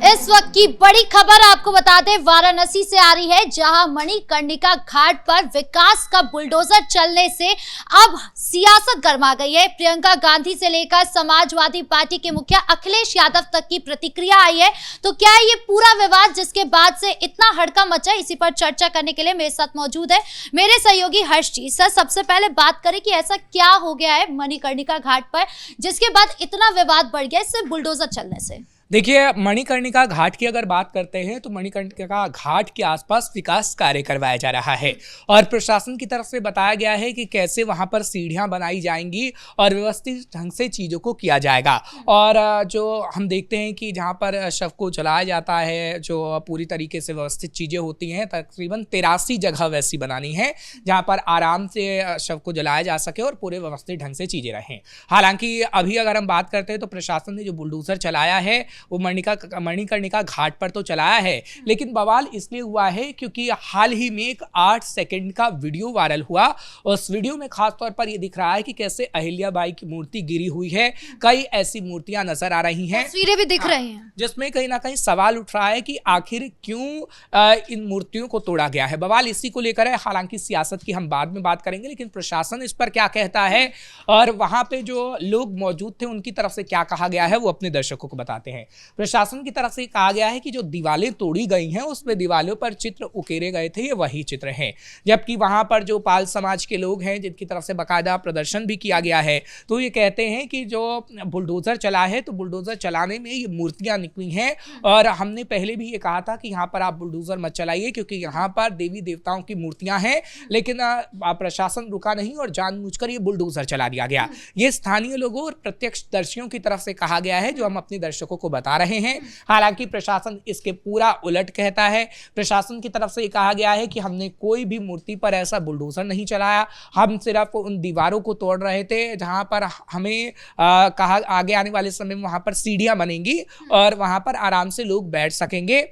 इस वक्त की बड़ी खबर आपको बता दें, वाराणसी से आ रही है, जहां मणिकर्णिका घाट पर विकास का बुलडोजर चलने से अब सियासत गर्मा गई है। प्रियंका गांधी से लेकर समाजवादी पार्टी के मुखिया अखिलेश यादव तक की प्रतिक्रिया आई है। तो क्या है ये पूरा विवाद जिसके बाद से इतना हड़का मचा, इसी पर चर्चा करने के लिए मेरे साथ मौजूद है मेरे सहयोगी हर्ष जी। सर, सबसे पहले बात करें कि ऐसा क्या हो गया है मणिकर्णिका घाट पर जिसके बाद इतना विवाद बढ़ गया सिर्फ बुलडोजर चलने से? देखिए, मणिकर्णिका घाट की अगर बात करते हैं तो मणिकर्णिका घाट के आसपास विकास कार्य करवाया जा रहा है और प्रशासन की तरफ से बताया गया है कि कैसे वहां पर सीढ़ियां बनाई जाएंगी और व्यवस्थित ढंग से चीज़ों को किया जाएगा। और जो हम देखते हैं कि जहां पर शव को जलाया जाता है, जो पूरी तरीके से व्यवस्थित चीज़ें होती हैं, तकरीबन 83 जगह वैसी बनानी है जहाँ पर आराम से शव को जलाया जा सके और पूरे व्यवस्थित ढंग से चीज़ें रहें। हालांकि अभी अगर हम बात करते हैं तो प्रशासन ने जो बुलडोजर चलाया है वो मणिकर्णिका घाट पर तो चलाया है, लेकिन बवाल इसलिए हुआ है क्योंकि हाल ही में एक 8 सेकंड का वीडियो वायरल हुआ। उस वीडियो में खास तौर पर यह दिख रहा है कि कैसे अहिल्याबाई की मूर्ति गिरी हुई है, कई ऐसी मूर्तियां नजर आ रही हैं, तस्वीरें भी दिख रही हैं, जिसमें कहीं ना कहीं सवाल उठ रहा है कि आखिर क्यों इन मूर्तियों को तोड़ा गया है। बवाल इसी को लेकर है। हालांकि सियासत की हम बाद में बात करेंगे, लेकिन प्रशासन इस पर क्या कहता है और वहां पे जो लोग मौजूद थे उनकी तरफ से क्या कहा गया है वो अपने दर्शकों को बताते हैं। प्रशासन की तरफ से कहा गया है कि जो दीवारें तोड़ी गई हैं उसमें दीवारों पर चित्र उकेरे गए थे, ये वही चित्र हैं, जबकि वहां पर जो पाल समाज के लोग हैं जिनकी तरफ से बाकायदा प्रदर्शन भी किया गया है, तो ये कहते हैं कि जो बुलडोजर चला है तो बुलडोजर चलाने में ये मूर्तियां निकली हैं और हमने पहले भी ये कहा था कि यहाँ पर आप बुलडोजर मत चलाइए क्योंकि यहाँ पर देवी देवताओं की मूर्तियां हैं, लेकिन प्रशासन रुका नहीं और जानबूझकर ये बुलडोजर चला दिया गया। ये स्थानीय लोगों और प्रत्यक्षदर्शियों की तरफ से कहा गया है जो हम अपने दर्शकों को बता रहे हैं। हालांकि प्रशासन इसके पूरा उलट कहता है। प्रशासन की तरफ से ये कहा गया है कि हमने कोई भी मूर्ति पर ऐसा बुलडोजर नहीं चलाया, हम सिर्फ उन दीवारों को तोड़ रहे थे जहां पर हमें कहा आगे आने वाले समय में वहां पर सीढ़ियां बनेंगी और वहां पर आराम से लोग बैठ सकेंगे,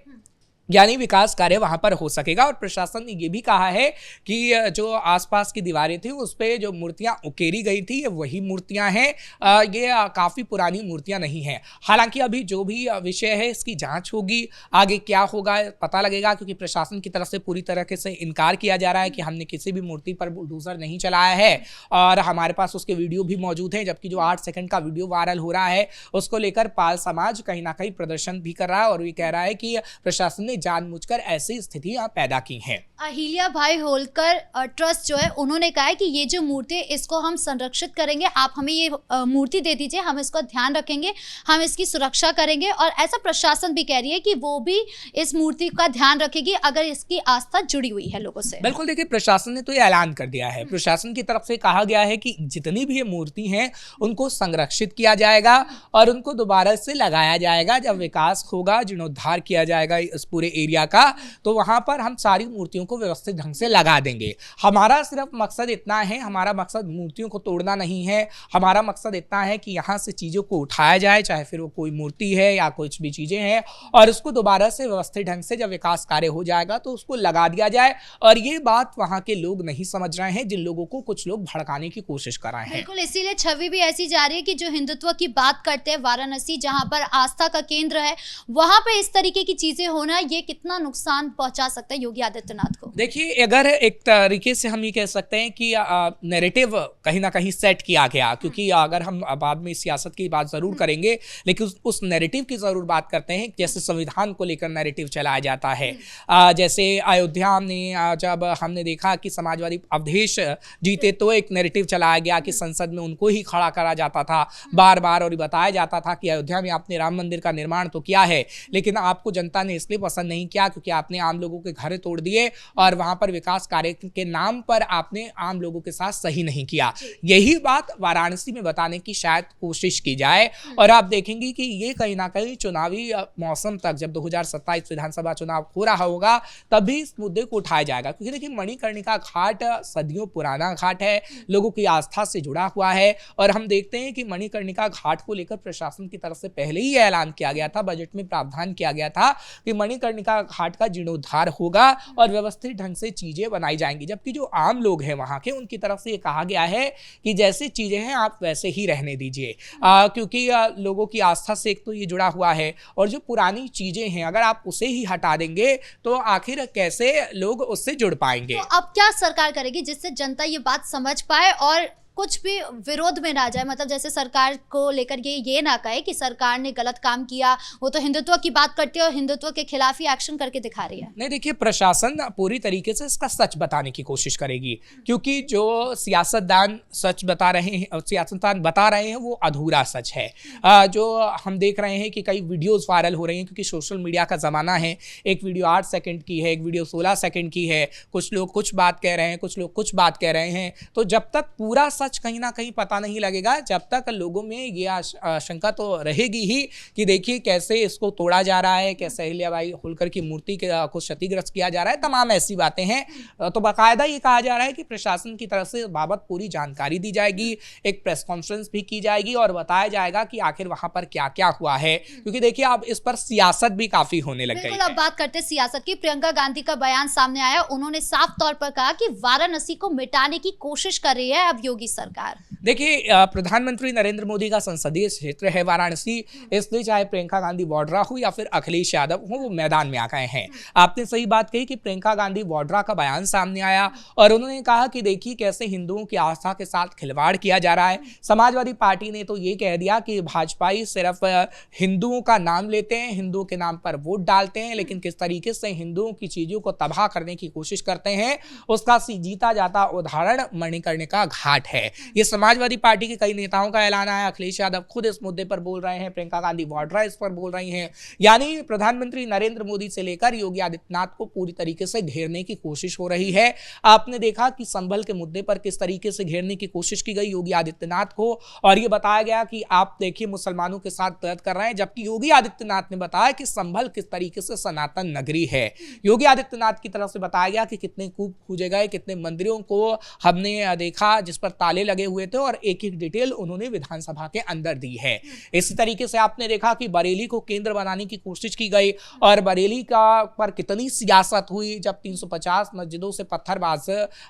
यानी विकास कार्य वहां पर हो सकेगा। और प्रशासन ने यह भी कहा है कि जो आसपास की दीवारें थी उस पे जो मूर्तियां उकेरी गई थी ये वही मूर्तियां हैं, ये काफ़ी पुरानी मूर्तियां नहीं हैं। हालांकि अभी जो भी विषय है इसकी जांच होगी, आगे क्या होगा पता लगेगा, क्योंकि प्रशासन की तरफ से पूरी तरह से इनकार किया जा रहा है कि हमने किसी भी मूर्ति पर बुलडोजर नहीं चलाया है और हमारे पास उसके वीडियो भी मौजूद हैं। जबकि जो 8 सेकंड का वीडियो वायरल हो रहा है उसको लेकर पाल समाज कहीं ना कहीं प्रदर्शन भी कर रहा है और ये कह रहा है कि प्रशासन जानबूझकर ऐसी स्थितियां पैदा की हैं। अहिल्याबाई होलकर ट्रस्ट जो है उन्होंने कहा है कि ये जो मूर्ति है इसको हम संरक्षित करेंगे, आप हमें ये मूर्ति दे दीजिए, हम इसका ध्यान रखेंगे, हम इसकी सुरक्षा करेंगे। और ऐसा प्रशासन भी कह रही है कि वो भी इस मूर्ति का ध्यान रखेगी अगर इसकी आस्था जुड़ी हुई है लोगों से। बिल्कुल, देखिए प्रशासन ने तो ये ऐलान कर दिया है। प्रशासन की तरफ से कहा गया है कि जितनी भी ये मूर्ति हैं उनको संरक्षित किया जाएगा और उनको दोबारा से लगाया जाएगा। जब विकास होगा, जीर्णोद्धार किया जाएगा इस पूरे एरिया का, तो वहां पर हम सारी मूर्तियों को व्यवस्थित ढंग से लगा देंगे। हमारा सिर्फ मकसद इतना है, हमारा मकसद मूर्तियों को तोड़ना नहीं है, हमारा मकसद इतना है कि यहाँ से चीज़ों को उठाया जाए, चाहे फिर वो कोई मूर्ति है या कुछ भी चीज़ें हैं, और उसको दोबारा से व्यवस्थित ढंग से जब विकास कार्य हो जाएगा तो उसको लगा दिया जाए। और ये बात वहाँ के लोग नहीं समझ रहे हैं, जिन लोगों को कुछ लोग भड़काने की कोशिश कर रहे हैं। बिल्कुल, इसीलिए छवि भी ऐसी जा रही है कि जो हिंदुत्व की बात करते हैं, वाराणसी जहाँ पर आस्था का केंद्र है, वहाँ पर इस तरीके की चीजें होना ये कितना नुकसान पहुंचा सकता है योगी आदित्यनाथ को? देखिए, अगर एक तरीके से हम ये कह सकते हैं कि नैरेटिव कहीं ना कहीं सेट किया गया, क्योंकि अगर हम बाद में सियासत की बात जरूर करेंगे, लेकिन उस नैरेटिव की जरूर बात करते हैं। जैसे संविधान को लेकर नैरेटिव चलाया जाता है, जैसे अयोध्या में जब हमने देखा कि समाजवादी अवधेश जीते तो एक नैरेटिव चलाया गया कि संसद में उनको ही खड़ा करा जाता था बार बार और बताया जाता था कि अयोध्या में आपने राम मंदिर का निर्माण तो किया है, लेकिन आपको जनता ने इसलिए पसंद नहीं किया क्योंकि आपने आम लोगों के घर तोड़ दिए और वहां पर विकास कार्य के नाम पर आपने आम लोगों के साथ सही नहीं किया। यही बात वाराणसी में बताने की शायद कोशिश की जाए और आप देखेंगे कि ये कहीं ना कहीं चुनावी मौसम तक, जब 2027 विधानसभा चुनाव हो रहा होगा, तभी इस मुद्दे को उठाया जाएगा। क्योंकि देखिए, मणिकर्णिका घाट सदियों पुराना घाट है, लोगों की आस्था से जुड़ा हुआ है और हम देखते हैं कि मणिकर्णिका घाट को लेकर प्रशासन की तरफ से पहले ही ऐलान किया गया था, बजट में प्रावधान किया गया था कि मणिकर्णिका मणिकर्णिका घाट का जीर्णोद्धार होगा और व्यवस्थित ढंग से चीजें बनाई जाएंगी। जबकि जो आम लोग हैं वहां के, उनकी तरफ से ये कहा गया है कि जैसी चीजें हैं आप वैसे ही रहने दीजिए, क्योंकि लोगों की आस्था से एक तो ये जुड़ा हुआ है, और जो पुरानी चीजें हैं अगर आप उसे ही हटा देंगे तो आखिर कैसे लोग उससे जुड़ पाएंगे। तो अब क्या सरकार करेगी जिससे जनता ये बात समझ पाए और कुछ भी विरोध में ना जाए? मतलब जैसे सरकार को लेकर ये ना कहे कि सरकार ने गलत काम किया, वो तो हिंदुत्व की बात करती है और हिंदुत्व के खिलाफ ही एक्शन करके दिखा रही है। नहीं, देखिए, प्रशासन पूरी तरीके से इसका सच बताने की कोशिश करेगी, क्योंकि जो सियासतदान सच बता रहे हैं, सियासतदान बता रहे हैं, वो अधूरा सच है। जो हम देख रहे हैं कि कई वीडियोस वायरल हो रही हैं, क्योंकि सोशल मीडिया का ज़माना है। एक वीडियो 8 सेकंड की है, एक वीडियो 16 सेकंड की है, कुछ लोग कुछ बात कह रहे हैं, कुछ लोग कुछ बात कह रहे हैं। तो जब तक पूरा सच कहीं ना कहीं पता नहीं लगेगा, जब तक लोगों में ये आशंका तो रहेगी ही कि देखिए कैसे इसको तोड़ा जा रहा है, कैसे अहिल्याबाई होलकर की मूर्ति को क्षतिग्रस्त किया जा रहा है, तमाम ऐसी बातें हैं। तो बाकायदा ये कहा जा रहा है कि प्रशासन की तरफ से इस बाबत पूरी जानकारी दी जाएगी, एक प्रेस कॉन्फ्रेंस भी की जाएगी और बताया जाएगा कि आखिर वहां पर क्या क्या हुआ है, क्योंकि देखिए अब इस पर सियासत भी काफी होने लग गई है। अब बात करते सियासत की। प्रियंका गांधी का बयान सामने आया, उन्होंने साफ तौर पर कहा कि वाराणसी को मिटाने की कोशिश कर रही है अब योगी सरकार। देखिए, प्रधानमंत्री नरेंद्र मोदी का संसदीय क्षेत्र है वाराणसी, इसलिए चाहे प्रियंका गांधी वाड्रा हो या फिर अखिलेश यादव हो, वो मैदान में आ गए हैं। आपने सही बात कही कि प्रियंका गांधी वाड्रा का बयान सामने आया और उन्होंने कहा कि देखिए कैसे हिंदुओं की आस्था के साथ खिलवाड़ किया जा रहा है। समाजवादी पार्टी ने तो ये कह दिया कि भाजपाई सिर्फ हिंदुओं का नाम लेते हैं, हिंदुओं के नाम पर वोट डालते हैं, लेकिन किस तरीके से हिंदुओं की चीजों को तबाह करने की कोशिश करते हैं, उसका जीता जाता उदाहरण मणिकर्णिका घाट है। ये समाजवादी पार्टी के कई नेताओं का ऐलान आया, अखिलेश यादव खुद इस मुद्दे पर बोल रहे हैं, प्रियंका गांधी वाड्रा इस पर बोल रही हैं। यानी प्रधानमंत्री नरेंद्र मोदी से लेकर योगी आदित्यनाथ को पूरी तरीके से घेरने की कोशिश हो रही है। आपने देखा कि संभल के मुद्दे पर किस तरीके से घेरने की कोशिश की गई योगी आदित्यनाथ को, और यह बताया गया कि आप देखिए मुसलमानों के साथ दर्द कर रहे हैं, जबकि योगी आदित्यनाथ ने बताया कि संभल किस तरीके से सनातन नगरी है। योगी आदित्यनाथ की तरफ से बताया गया कि कितने कूप खोजे गए, कितने मंदिरों को हमने देखा जिस पर ताले लगे हुए थे, और एक एक डिटेल उन्होंने विधानसभा के अंदर दी है। इसी तरीके से आपने देखा कि बरेली को केंद्र बनाने की कोशिश की गई और बरेली का पर कितनी सियासत हुई, जब 350 मस्जिदों से पत्थरबाज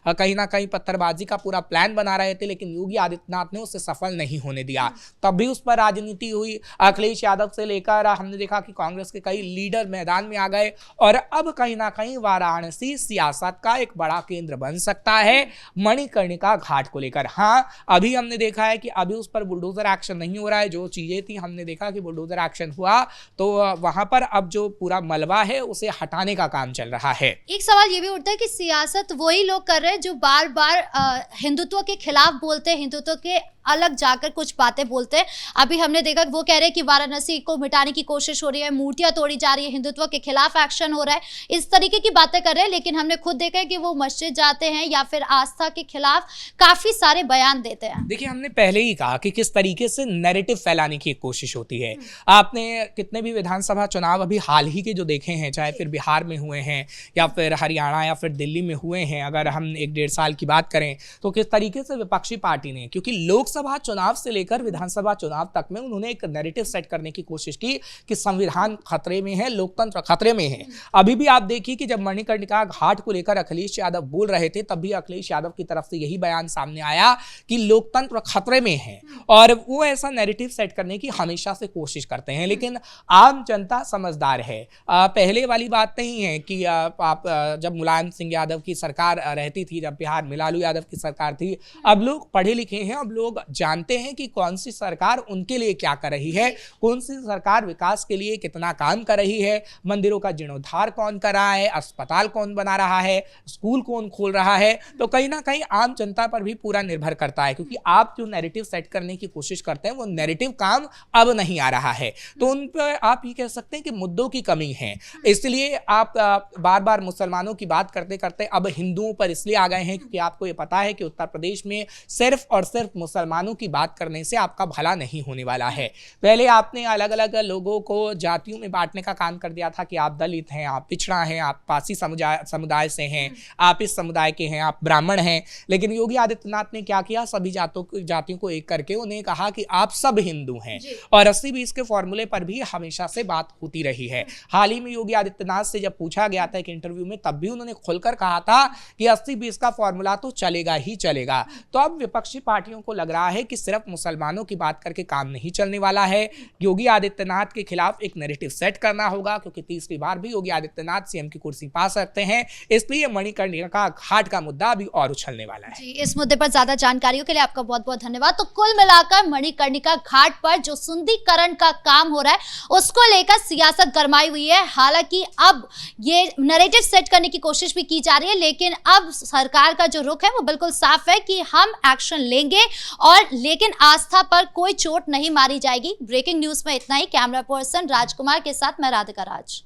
कहीं ना कहीं पत्थरबाजी का पूरा प्लान बना रहे थे, लेकिन योगी आदित्यनाथ ने उसे सफल नहीं होने दिया। तब भी उस पर राजनीति हुई। अखिलेश यादव से लेकर हमने देखा कि कांग्रेस के कई लीडर मैदान में आ गए, और अब कहीं ना कहीं वाराणसी सियासत का एक बड़ा केंद्र बन सकता है मणिकर्णिका घाट को लेकर। हाँ, अभी हमने देखा है कि अभी उस पर बुलडोजर एक्शन नहीं हो रहा है। जो चीजें थी हमने देखा कि बुलडोजर एक्शन हुआ, तो वहां पर अब जो पूरा मलबा है उसे हटाने का काम चल रहा है। एक सवाल ये भी उठता है कि सियासत वही लोग कर रहे हैं जो बार बार हिंदुत्व के खिलाफ बोलते हैं, हिंदुत्व के अलग जाकर कुछ बातें बोलते हैं। अभी हमने देखा वो कह रहे हैं कि वाराणसी को मिटाने की कोशिश हो रही है, मूर्तियां तोड़ी जा रही है, हिंदुत्व के खिलाफ एक्शन हो रहा है, इस तरीके की बातें कर रहे हैं। लेकिन हमने खुद देखा है कि वो मस्जिद जाते हैं या फिर आस्था के खिलाफ काफी सारे बयान देते हैं। देखिए, हमने पहले ही कहा कि किस तरीके से नैरेटिव फैलाने की एक कोशिश होती है। आपने कितने भी विधानसभा चुनाव अभी हाल ही के जो देखे हैं, चाहे फिर बिहार में हुए हैं या फिर हरियाणा या फिर दिल्ली में हुए हैं, अगर हम 1-1.5 साल की बात करें, तो किस तरीके से विपक्षी पार्टी ने, क्योंकि लोकसभा चुनाव से लेकर विधानसभा चुनाव तक में उन्होंने एक नैरेटिव सेट करने की कोशिश की कि संविधान खतरे में है, लोकतंत्र खतरे में है। अभी भी आप देखिए कि जब मणिकर्णिका घाट को लेकर अखिलेश यादव बोल रहे थे, तब भी अखिलेश यादव की तरफ से यही बयान सामने आया कि लोकतंत्र खतरे में है, और वो ऐसा नैरेटिव सेट करने की हमेशा से कोशिश करते हैं। लेकिन आम जनता समझदार है। पहले वाली बात नहीं है कि आप जब मुलायम सिंह यादव की सरकार रहती थी, जब बिहार में लालू यादव की सरकार थी, अब लोग पढ़े लिखे हैं, अब लोग जानते हैं कि कौन सी सरकार उनके लिए क्या कर रही है, कौन सी सरकार विकास के लिए कितना काम कर रही है, मंदिरों का जीर्णोद्धार कौन कर रहा है, अस्पताल कौन बना रहा है, स्कूल कौन खोल रहा है। तो कहीं ना कहीं आम जनता पर भी पूरा निर्भर करता है, क्योंकि आप जो नैरेटिव सेट करने की कोशिश करते हैं वो नैरेटिव काम अब नहीं आ रहा है। तो उन पर आप ये कह सकते हैं कि मुद्दों की कमी है, इसलिए आप बार बार मुसलमानों की बात करते करते अब हिंदुओं पर इसलिए आ गए हैं, क्योंकि आपको ये पता है कि उत्तर प्रदेश में सिर्फ और सिर्फ मुसलमान मुसलमानों की बात करने से आपका भला नहीं होने वाला है। पहले आपने अलग अलग लोगों को जातियों में बांटने का काम कर दिया था कि आप दलित हैं, आप पिछड़ा हैं, आप पासी समुदाय से हैं, आप इस समुदाय के हैं, आप ब्राह्मण हैं। लेकिन योगी आदित्यनाथ ने क्या किया, सभी जातियों को एक करके उन्हें कहा कि आप सब हिंदू हैं। और 80-20 के फॉर्मूले पर भी हमेशा से बात होती रही है। हाल ही में योगी आदित्यनाथ से जब पूछा गया था एक इंटरव्यू में, तब भी उन्होंने खुलकर कहा था कि 80-20 का फॉर्मूला तो चलेगा ही चलेगा। तो अब विपक्षी पार्टियों को लग रहा है कि सिर्फ मुसलमानों की बात करके काम नहीं चलने वाला है, योगी आदित्यनाथ के खिलाफ एक नैरेटिव सेट करना होगा, क्योंकि तीसरी बार भी योगी आदित्यनाथ सीएम की कुर्सी पा सकते हैं। इसलिए मणिकर्णिका घाट का मुद्दा अभी और उछलने वाला है। जी, इस मुद्दे पर ज्यादा जानकारियों के लिए आपका बहुत बहुत धन्यवाद। तो कुल मिलाकर मणिकर्णिका घाट पर जो सुंदरीकरण का काम हो रहा है उसको लेकर सियासत गरमाई हुई है। हालांकि अब ये नैरेटिव सेट करने की कोशिश भी की जा रही है, लेकिन अब सरकार का जो रुख है वो बिल्कुल साफ है कि हम एक्शन लेंगे, और लेकिन आस्था पर कोई चोट नहीं मारी जाएगी। ब्रेकिंग न्यूज में इतना ही। कैमरा पर्सन राजकुमार के साथ मैं राधिका राज।